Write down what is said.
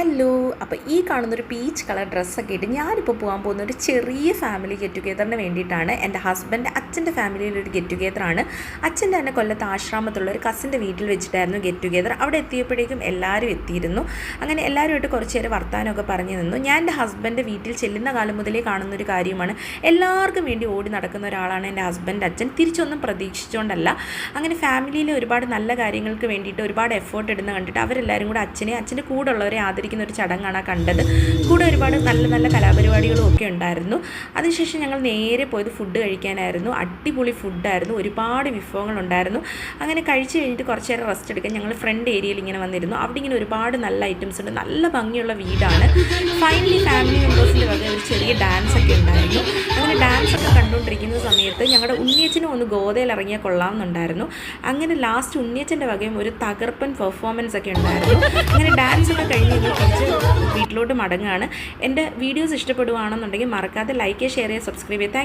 Hello. അപ്പോൾ ഈ കാണുന്നൊരു പീച്ച് കളർ ഡ്രസ്സൊക്കെ ഇട്ട് ഞാനിപ്പോൾ പോകാൻ പോകുന്ന ഒരു ചെറിയ ഫാമിലി ഗെറ്റ് ടുഗെദറിന് വേണ്ടിയിട്ടാണ്. എൻ്റെ ഹസ്ബൻഡ് അച്ഛൻ്റെ ഫാമിലിയിലൊരു ഗെറ്റ് ടുഗെദറാണ്. അച്ഛൻ്റെ തന്നെ കൊല്ലത്ത് ആശ്രാമത്തുള്ള ഒരു കസിൻ്റെ വീട്ടിൽ വെച്ചിട്ടായിരുന്നു ഗെറ്റ് ടുഗെദർ. അവിടെ എത്തിയപ്പോഴേക്കും എല്ലാവരും എത്തിയിരുന്നു. അങ്ങനെ എല്ലാവരുമായിട്ട് കുറച്ച് നേരം വർത്താനമൊക്കെ പറഞ്ഞു നിന്നു. ഞാൻ എൻ്റെ ഹസ്ബൻഡ് വീട്ടിൽ ചെല്ലുന്ന കാലം മുതലേ കാണുന്നൊരു കാര്യമാണ്. എല്ലാവർക്കും വേണ്ടി ഓടി നടക്കുന്ന ഒരാളാണ് എൻ്റെ ഹസ്ബൻഡ് അച്ഛൻ. തിരിച്ചൊന്നും പ്രതീക്ഷിച്ചുകൊണ്ടല്ല. അങ്ങനെ ഫാമിലിയിലെ ഒരുപാട് നല്ല കാര്യങ്ങൾക്ക് വേണ്ടിയിട്ട് ഒരുപാട് എഫേർട്ട് ഇടുന്ന കണ്ടിട്ട് അവരെല്ലാവരും കൂടെ അച്ഛൻ്റെ കൂടെ ഉള്ളവരെ ആദരിക്കുന്ന ഒരു ചടങ്ങാണ് കണ്ടത്. കൂടെ ഒരുപാട് നല്ല നല്ല കലാപരിപാടികളും ഒക്കെ ഉണ്ടായിരുന്നു. അതിനുശേഷം ഞങ്ങൾ നേരെ പോയത് ഫുഡ് കഴിക്കാനായിരുന്നു. അടിപൊളി ഫുഡായിരുന്നു, ഒരുപാട് വിഭവങ്ങളുണ്ടായിരുന്നു. അങ്ങനെ കഴിച്ച് കഴിഞ്ഞിട്ട് കുറച്ച് നേരം റെസ്റ്റ് എടുക്കാൻ ഞങ്ങൾ ഫ്രണ്ട് ഏരിയയിൽ ഇങ്ങനെ വന്നിരുന്നു. അവിടെ ഇങ്ങനെ ഒരുപാട് നല്ല ഐറ്റംസ് ഉണ്ട്, നല്ല ഭംഗിയുള്ള വീടാണ്. ഫൈനലി ഫാമിലി മെമ്പേഴ്സിൻ്റെ വക ഒരു ചെറിയ ഡാൻസ് ഒക്കെ ഉണ്ടായിരുന്നു. അങ്ങനെ ഡാൻസ് ഒക്കെ കണ്ടുകൊണ്ടിരിക്കുന്ന സമയത്ത് ഞങ്ങളുടെ ഉണ്ണിയച്ഛനും ഒന്ന് ഗോതയിൽ ഇറങ്ങിയാൽ കൊള്ളാമെന്നുണ്ടായിരുന്നു. അങ്ങനെ ലാസ്റ്റ് ഉണ്ണിയച്ഛൻ്റെ വകയും ഒരു തകർപ്പൻ പെർഫോമൻസ് ഒക്കെ ഉണ്ടായിരുന്നു. അങ്ങനെ ഡാൻസ് ഒക്കെ കഴിഞ്ഞ് കുറച്ച് വീട്ടിലോട്ട് മടങ്ങുകയാണ്. എൻ്റെ വീഡിയോസ് ഇഷ്ടപ്പെടുകയാണെന്നുണ്ടെങ്കിൽ മറക്കാതെ ലൈക്ക് ചെയ്യുക, ഷെയർ ചെയ്യുക, സബ്സ്ക്രൈബ് ചെയ്യുക.